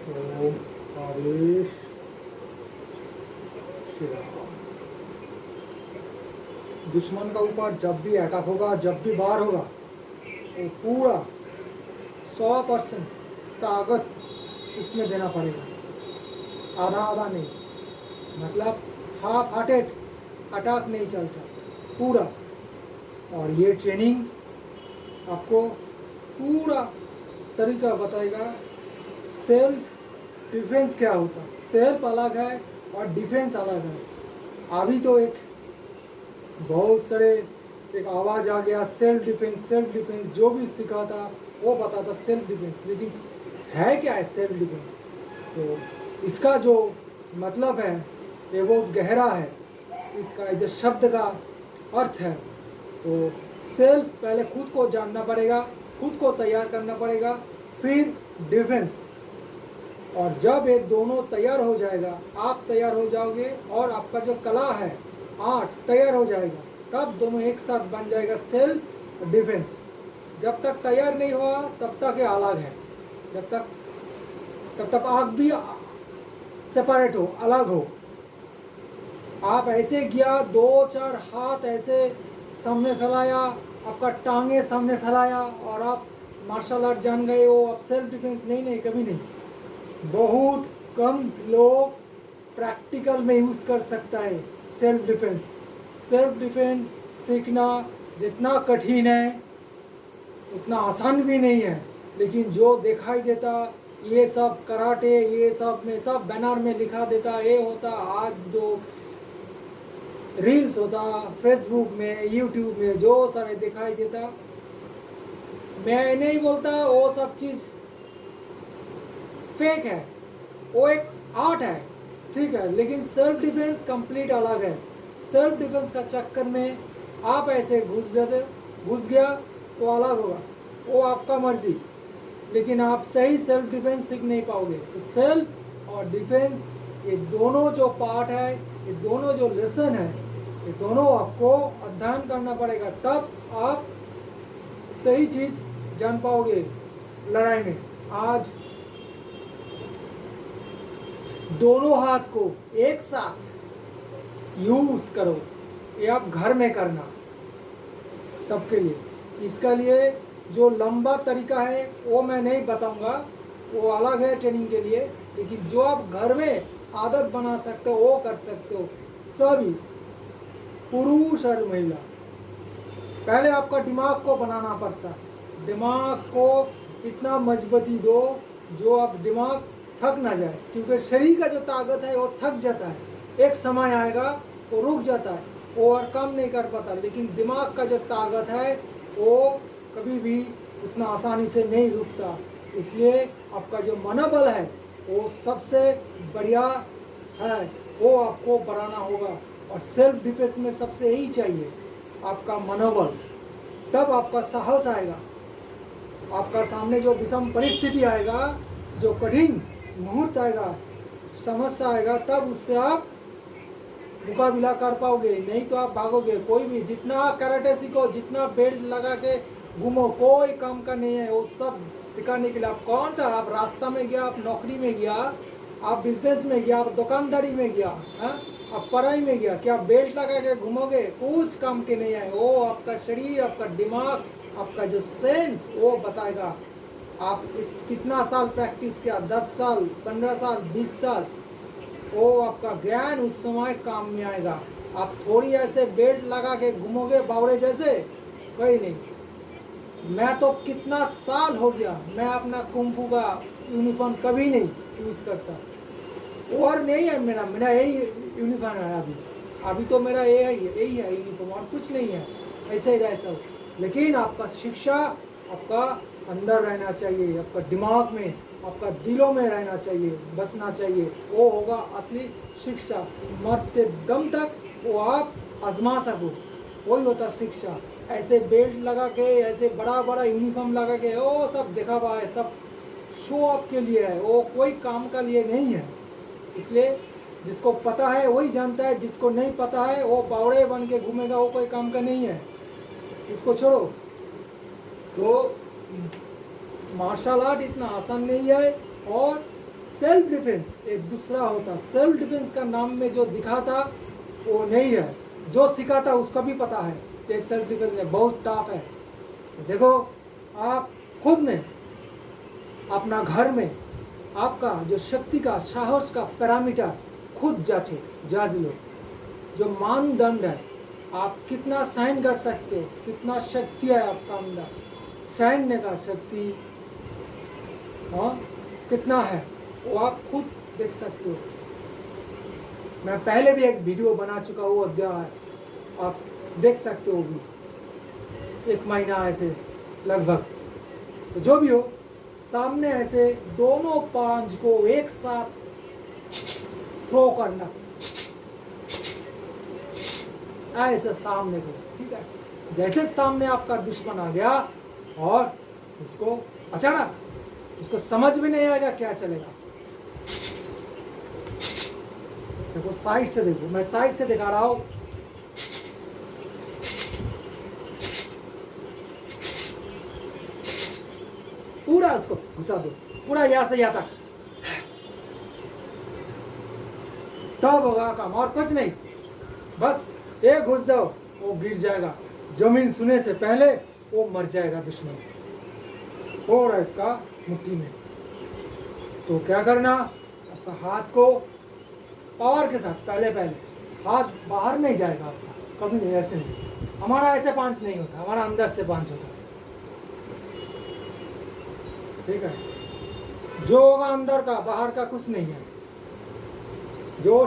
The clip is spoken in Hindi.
ओम हरीश श्री राम। दुश्मन का ऊपर जब भी अटैक होगा, जब भी वार होगा, वो पूरा 100% ताकत इसमें देना पड़ेगा, आधा आधा नहीं। मतलब हाफ हार्टेड अटैक नहीं चलता, पूरा। और ये ट्रेनिंग आपको पूरा तरीका बताएगा। सेल्फ डिफेंस क्या होता है, सेल्फ अलग है और डिफेंस अलग है। अभी तो एक बहुत सारे एक आवाज़ आ गया, सेल्फ डिफेंस सेल्फ डिफेंस। जो भी सीखा था वो बताता सेल्फ डिफेंस, लेकिन है क्या है सेल्फ डिफेंस? तो इसका जो मतलब है ये बहुत गहरा है। इसका जो शब्द का अर्थ है, तो सेल्फ पहले खुद को जानना पड़ेगा, खुद को तैयार करना पड़ेगा, फिर डिफेंस। और जब ये दोनों तैयार हो जाएगा, आप तैयार हो जाओगे और आपका जो कला है, आर्ट तैयार हो जाएगा, तब दोनों एक साथ बन जाएगा सेल्फ डिफेंस। जब तक तैयार नहीं हुआ तब तक ये अलग है। जब तक तब तक आग भी सेपरेट हो, अलग हो। आप ऐसे किया, दो चार हाथ ऐसे सामने फैलाया, आपका टांगे सामने फैलाया और आप मार्शल आर्ट जान गए हो, आप सेल्फ डिफेंस नहीं, नहीं, कभी नहीं। बहुत कम लोग प्रैक्टिकल में यूज़ कर सकता है सेल्फ डिफेंस। सेल्फ डिफेंस सीखना जितना कठिन है उतना आसान भी नहीं है। लेकिन जो दिखाई देता, ये सब कराटे, ये सब में सब बैनर में लिखा देता, ये होता, आज जो रील्स होता फेसबुक में, यूट्यूब में जो सारे दिखाई देता, मैं नहीं बोलता वो सब चीज़ फेक है, वो एक आर्ट है, ठीक है। लेकिन सेल्फ डिफेंस कंप्लीट अलग है। सेल्फ डिफेंस का चक्कर में आप ऐसे घुस गया तो अलग होगा, वो आपका मर्जी। लेकिन आप सही सेल्फ डिफेंस सीख नहीं पाओगे। तो सेल्फ और डिफेंस, ये दोनों जो पार्ट है, ये दोनों जो लेसन है, ये दोनों आपको अध्ययन करना पड़ेगा, तब आप सही चीज़ जान पाओगे लड़ाई में। आज दोनों हाथ को एक साथ यूज करो, ये आप घर में करना सबके लिए। इसका लिए जो लंबा तरीका है वो मैं नहीं बताऊंगा, वो अलग है ट्रेनिंग के लिए। लेकिन जो आप घर में आदत बना सकते हो वो कर सकते हो, सभी, पुरुष और महिला। पहले आपका दिमाग को बनाना पड़ता, दिमाग को इतना मजबूती दो जो आप दिमाग थक ना जाए, क्योंकि शरीर का जो ताकत है वो थक जाता है, एक समय आएगा वो रुक जाता है, ओवरकम नहीं कर पाता। लेकिन दिमाग का जो ताकत है वो कभी भी उतना आसानी से नहीं रुकता। इसलिए आपका जो मनोबल है वो सबसे बढ़िया है, वो आपको बढ़ाना होगा। और सेल्फ डिफेंस में सबसे यही चाहिए, आपका मनोबल। तब आपका साहस आएगा, आपका सामने जो विषम परिस्थिति आएगा, जो कठिन मुहूर्त आएगा, समस्या आएगा, तब उससे आप मुकाबला कर पाओगे। नहीं तो आप भागोगे। कोई भी जितना कराटे सीखो, जितना बेल्ट लगा के घूमो, कोई काम का नहीं है। वो सब दिखाने के लिए आप कौन सा, आप रास्ता में गया, आप नौकरी में गया, आप बिजनेस में गया, आप दुकानदारी में गया, हाँ, आप पढ़ाई में गया, क्या बेल्ट लगा के घूमोगे? कुछ काम के नहीं है। वो आपका शरीर, आपका दिमाग, आपका जो सेंस वो बताएगा। आप कितना साल प्रैक्टिस किया, 10 साल, 15 साल, 20 साल, वो आपका ज्ञान उस समय काम में आएगा। आप थोड़ी ऐसे बेल्ट लगा के घूमोगे बावड़े जैसे, कोई नहीं। मैं तो कितना साल हो गया, मैं अपना कुंफू का यूनिफॉर्म कभी नहीं यूज़ करता, और नहीं है मेरा मेरा यही यूनिफॉर्म है अभी। अभी तो मेरा यही है यूनिफॉर्म, और कुछ नहीं है, ऐसे ही रहता हूँ। लेकिन आपका शिक्षा आपका अंदर रहना चाहिए, आपका दिमाग में, आपका दिलों में रहना चाहिए, बसना चाहिए। वो होगा असली शिक्षा। मरते दम तक वो आप आजमा सको, वही होता शिक्षा। ऐसे बेल्ट लगा के, ऐसे बड़ा बड़ा यूनिफॉर्म लगा के, वो सब दिखावा है, सब शो ऑफ के लिए है, वो कोई काम का लिए नहीं है। इसलिए जिसको पता है वही जानता है, जिसको नहीं पता है वो बावड़े बन के घूमेगा, वो कोई काम का नहीं है, इसको छोड़ो। तो मार्शल आर्ट इतना आसान नहीं है, और सेल्फ डिफेंस एक दूसरा होता। सेल्फ डिफेंस का नाम में जो दिखा था वो नहीं है, जो सीखा था उसका भी पता है कि सेल्फ डिफेंस है, बहुत टफ है। देखो आप खुद में अपना घर में आपका जो शक्ति का साहस का पैरामीटर खुद जांच लो। जो मानदंड है आप कितना सहन कर सकते हो, कितना शक्ति है आपका अंदर, सहने का शक्ति हाँ कितना है वो आप खुद देख सकते हो। मैं पहले भी एक वीडियो बना चुका हूँ अध्याय, आप देख सकते हो भी 1 महीना ऐसे लगभग। तो जो भी हो, सामने ऐसे दोनों पांच को एक साथ थ्रो करना, ऐसे सामने को, ठीक है। जैसे सामने आपका दुश्मन आ गया और उसको अचानक उसको समझ भी नहीं आएगा क्या चलेगा। देखो साइड से देखो, मैं साइड से दिखा रहा हूं। पूरा उसको घुसा दो, पूरा यहां से यहां तक, तब होगा काम और कुछ नहीं। बस एक घुस जाओ वो गिर जाएगा, जमीन छूने से पहले वो मर जाएगा दुश्मन, और इसका मुट्ठी में। तो क्या करना, आपका हाथ को पावर के साथ पहले हाथ बाहर नहीं जाएगा आपका, कभी नहीं, ऐसे नहीं। हमारा ऐसे पांच नहीं होता, हमारा अंदर से पांच होता है, ठीक है। जो होगा अंदर का, बाहर का कुछ नहीं है। जो